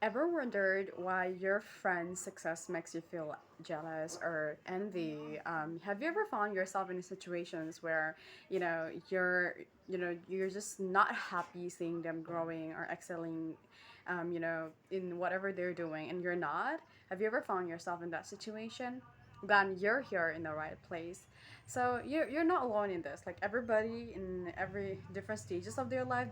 Ever wondered why your friend's success makes you feel jealous or envy? Have you ever found yourself in situations where you're just not happy seeing them growing or excelling, in whatever they're doing, and you're not? Have you ever found yourself in that situation? Then you're here in the right place. So you're not alone in this. Like everybody in every different stages of their life,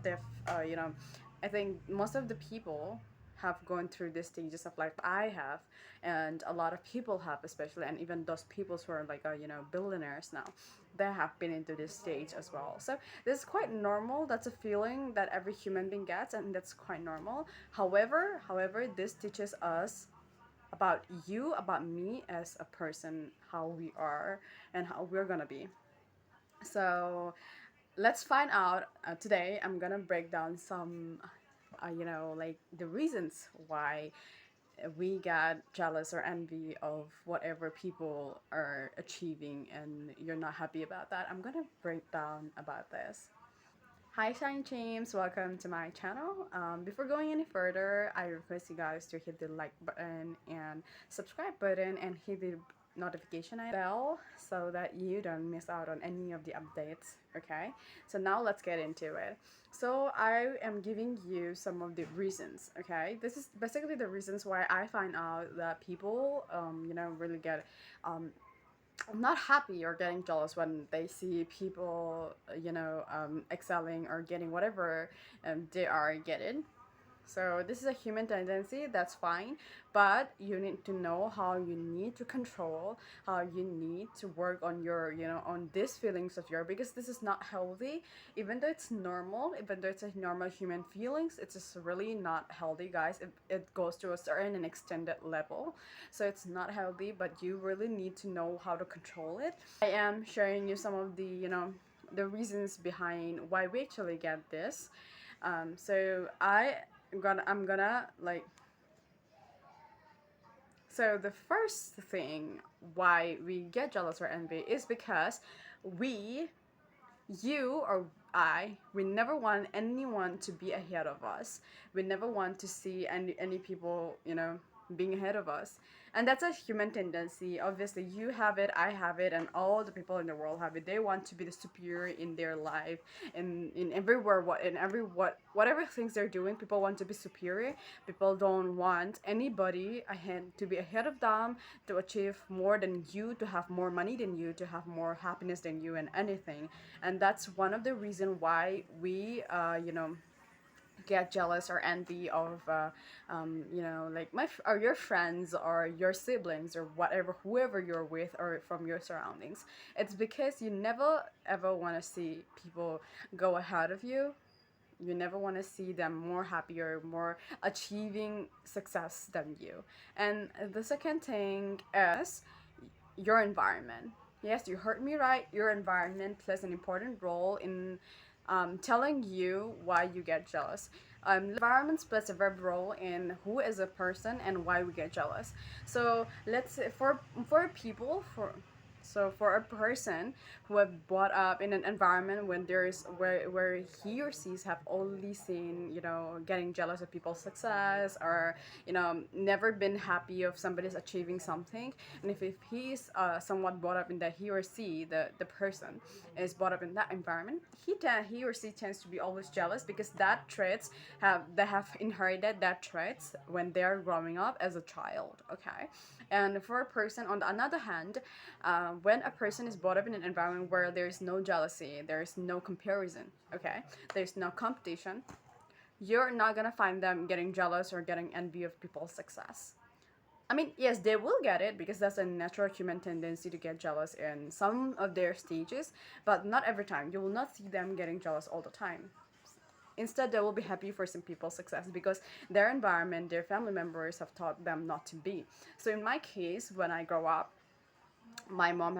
I think most of the people have gone through these stages of life I have, and a lot of people have, especially, and even those people who are like billionaires now, they have been into this stage as well. So this is quite normal. That's a feeling that every human being gets, and that's quite normal. However, this teaches us about you, about me as a person, how we are and how we're gonna be. So let's find out. Today I'm gonna break down some like the reasons why we get jealous or envy of whatever people are achieving and you're not happy about that. I'm gonna break down about this. Hi Shine James, welcome to my channel. Before going any further, I request you guys to hit the like button and subscribe button and hit the notification bell so that you don't miss out on any of the updates. Okay, so now let's get into it. So I am giving you some of the reasons. Okay, this is basically the reasons why I find out that people really get um, not happy or getting jealous when they see people excelling or getting whatever they are getting. So this is a human tendency, that's fine, but you need to know how you need to control, how you need to work on your, on these feelings of yours, because this is not healthy. Even though it's normal, even though it's a normal human feelings, it's just really not healthy, guys. It goes to a certain and extended level, so it's not healthy. But you really need to know how to control it. I am sharing you some of the, the reasons behind why we actually get this. I'm gonna like so the first thing why we get jealous or envy is because we you or we never want anyone to be ahead of us. We never want to see any people, being ahead of us. And that's a human tendency. Obviously, you have it, I have it, and all the people in the world have it. They want to be the superior in their life, in everywhere, whatever things they're doing. People want to be superior. People don't want anybody ahead to be ahead of them, to achieve more than you, to have more money than you, to have more happiness than you, and anything. And that's one of the reason why we get jealous or envy of like or your friends or your siblings or whatever, whoever you're with or from your surroundings. It's because you never ever want to see people go ahead of you. You never want to see them more happier, more achieving success than you. And the second thing is your environment. Yes, you heard me right. Your environment plays an important role in telling you why you get jealous. Environment plays a very role in who is a person and why we get jealous. So let's say for people for so for a person who have brought up in an environment when there's where he or she have only seen, getting jealous of people's success, or never been happy of somebody's achieving something. And if he's somewhat brought up in that, he or she, the person is brought up in that environment, he or she tends to be always jealous, because that traits they have inherited that traits when they're growing up as a child. Okay. And for a person on the other hand, when a person is brought up in an environment where there's no jealousy, there's no comparison, okay, there's no competition, you're not gonna find them getting jealous or getting envy of people's success. I mean, yes, they will get it, because that's a natural human tendency to get jealous in some of their stages, but not every time. You will not see them getting jealous all the time. Instead, they will be happy for some people's success, because their environment, their family members have taught them not to be. So in my case, when I grow up, my mom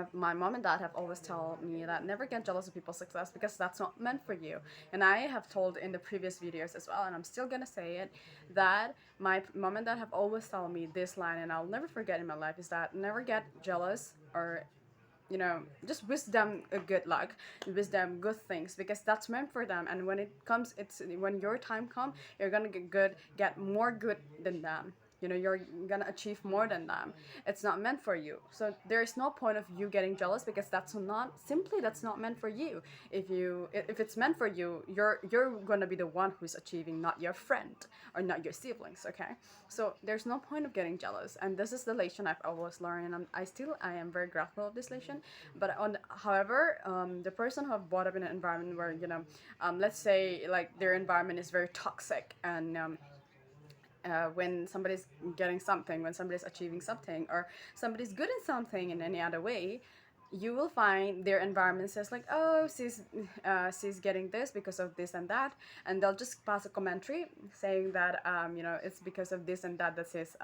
and dad have always told me that never get jealous of people's success, because that's not meant for you. And I have told in the previous videos as well, and I'm still gonna say it, that my mom and dad have always told me this line, and I'll never forget in my life, is that never get jealous or just wish them a good luck, wish them good things, because that's meant for them. And when it comes, it's when your time comes, you're gonna get more good than them. You're gonna achieve more than them. It's not meant for you, so there is no point of you getting jealous, because that's not meant for you. If it's meant for you, you're gonna be the one who's achieving, not your friend or not your siblings. Okay, so there's no point of getting jealous, and this is the lesson I've always learned, and I am very grateful of this lesson. But however, the person who have brought up in an environment where, let's say, like, their environment is very toxic, and when somebody's getting something, when somebody's achieving something, or somebody's good at something in any other way, you will find their environment says like, oh, she's getting this because of this and that, and they'll just pass a commentary saying that, it's because of this and that she's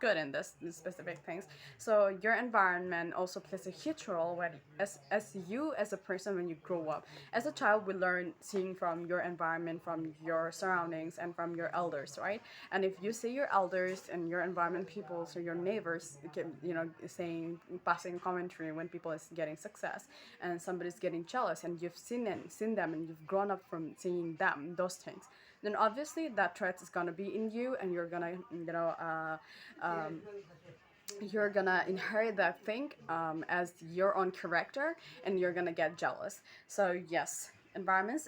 good in this specific things. So your environment also plays a huge role when, as you as a person, when you grow up. As a child, we learn seeing from your environment, from your surroundings, and from your elders, right? And if you see your elders and your environment people, so your neighbors, saying, passing commentary when people is getting success, and somebody's getting jealous, and you've seen them, and you've grown up from seeing them, those things, then obviously that trait is gonna be in you, and um, you're gonna inherit that thing, as your own character, and you're gonna get jealous. So yes, environment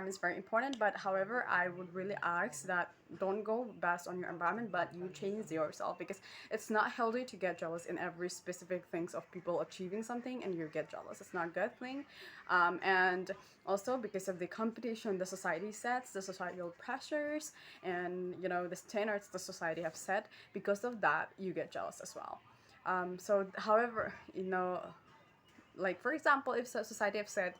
is very important, but however, I would really ask that don't go based on your environment, but you change yourself, because it's not healthy to get jealous in every specific things of people achieving something and you get jealous. It's not a good thing. And also, because of the competition the society sets, the societal pressures, and the standards the society have set, because of that you get jealous as well. So however, like, for example, if society have said,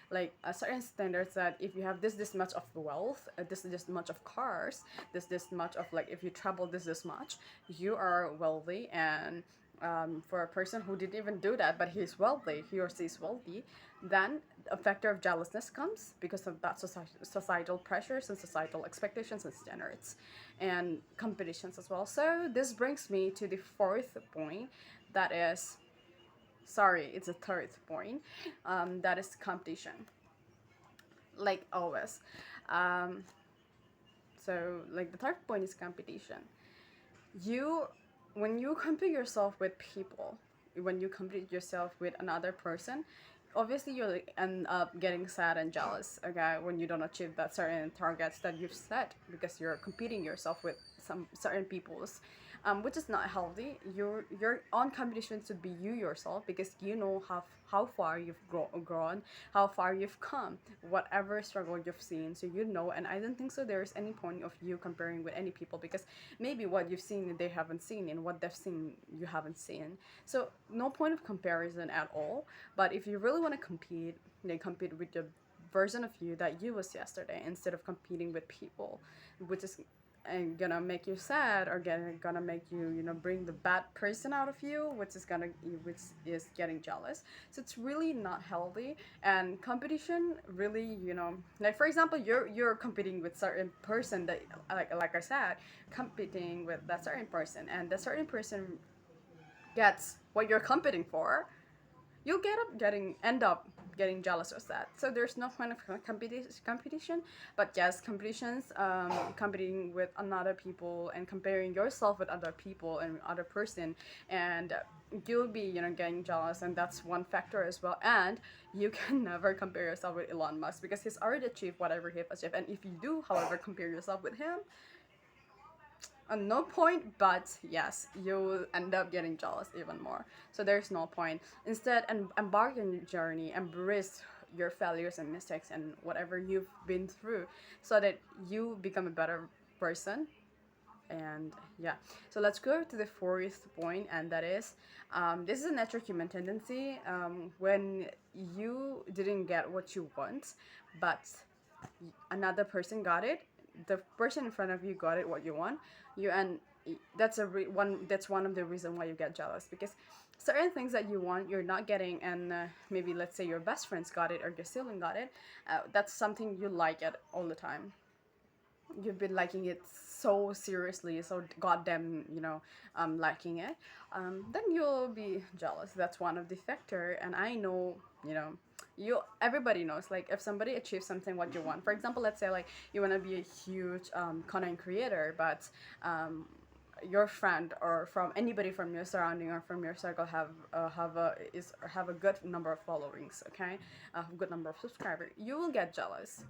like, a certain standards, that if you have this much of wealth, this much of cars, this much of, like, if you travel this much, you are wealthy. And for a person who didn't even do that, but he's wealthy, he or she is wealthy, then a factor of jealousness comes because of that societal pressures and societal expectations and standards and competitions as well. So this brings me to the fourth point, that is, sorry, it's a third point, that is competition, like always. um, so, like, the third point is competition. You When you compare yourself with people, when you compare yourself with another person, obviously you end up getting sad and jealous, okay, when you don't achieve that certain targets that you've set, because you're competing yourself with some certain people's, which is not healthy. Your own competition should be you yourself, because you know how far you've grown, how far you've come, whatever struggle you've seen, so and I don't think so there's any point of you comparing with any people, because maybe what you've seen they haven't seen, and what they've seen you haven't seen. So no point of comparison at all. But if you really want to compete, then compete with the version of you that you was yesterday, instead of competing with people, which is gonna make you sad, or gonna make you, bring the bad person out of you, which is getting jealous. So it's really not healthy. And competition really, like, for example, you're competing with certain person, that, like I said, competing with that certain person, and that certain person gets what you're competing for, you end up getting jealous of that. So there's no point of competition. But yes, competitions, competing with another people and comparing yourself with other people and other person, and you'll be, getting jealous, and that's one factor as well. And you can never compare yourself with Elon Musk, because he's already achieved whatever he has achieved. And if you do, however, compare yourself with him, no point. But yes, you'll end up getting jealous even more. So there's no point. Instead, embark on your journey, embrace your failures and mistakes and whatever you've been through, so that you become a better person. And yeah, so let's go to the fourth point, and that is, this is a natural human tendency. When you didn't get what you want, but another person got it, the person in front of you got it what you want, and that's one of the reason why you get jealous, because certain things that you want you're not getting, and maybe, let's say, your best friends got it, or your sibling got it. That's something you like it all the time. you've been liking it so seriously, so goddamn, liking it, then you'll be jealous. That's one of the factor. And I know, you know, everybody knows, like, if somebody achieves something what you want. For example, let's say like you want to be a huge content creator, but your friend or from anybody from your surrounding or from your circle have a good number of followings, okay, a good number of subscribers, you will get jealous.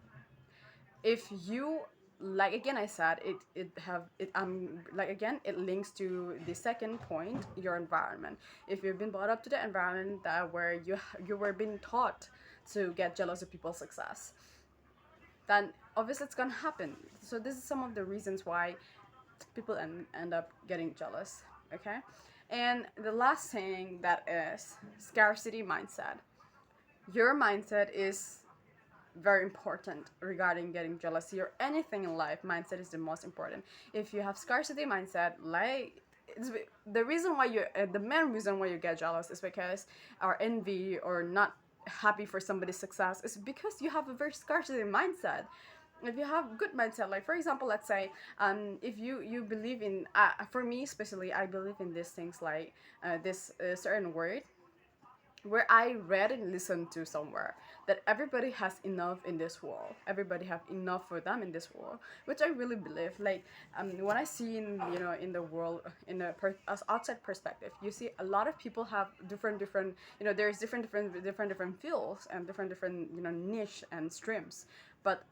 If you, like, again, I said like, again, it links to the second point, your environment. If you've been brought up to the environment that where you were being taught to get jealous of people's success, then obviously it's gonna happen. So this is some of the reasons why people end up getting jealous, okay. And the last thing, that is scarcity mindset. Your mindset is very important regarding getting jealousy or anything in life. Mindset is the most important. If you have scarcity mindset, like, it's the reason why the main reason why you get jealous is because, or envy, or not happy for somebody's success, is because you have a very scarcity mindset. If you have good mindset, like, for example, let's say, if you believe in, for me especially, I believe in these things, like, this certain word where I read and listened to somewhere, that everybody has enough in this world. Everybody have enough for them in this world, which I really believe. Like, when I see in the world, in a as outside perspective, you see a lot of people have different. There's different fields and different niche and streams, but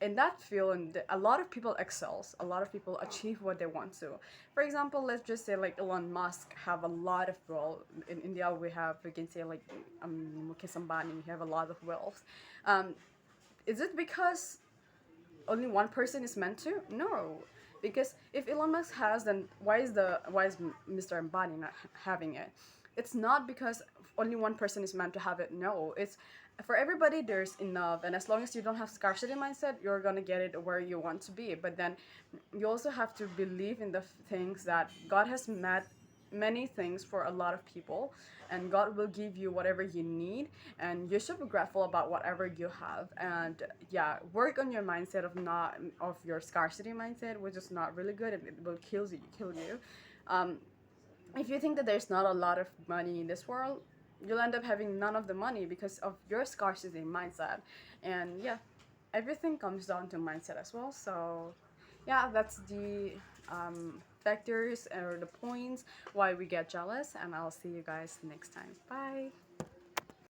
in that field, and a lot of people excels, a lot of people achieve what they want to. For example, let's just say like Elon Musk have a lot of wealth. In India, we can say like Mukesh Ambani, we have a lot of wealth. um, is it because only one person is meant to? No, because if Elon Musk has, then why is Mr. Ambani not having it? It's not because only one person is meant to have it. No, it's for everybody. There's enough, and as long as you don't have scarcity mindset, you're gonna get it where you want to be. But then you also have to believe in the things that God has met many things for a lot of people, and God will give you whatever you need, and you should be grateful about whatever you have. And yeah, work on your mindset of your scarcity mindset, which is not really good, and it will kill you. um, if you think that there's not a lot of money in this world, you'll end up having none of the money because of your scarcity mindset. And yeah, everything comes down to mindset as well. So yeah, that's the factors or the points why we get jealous. And I'll see you guys next time. Bye.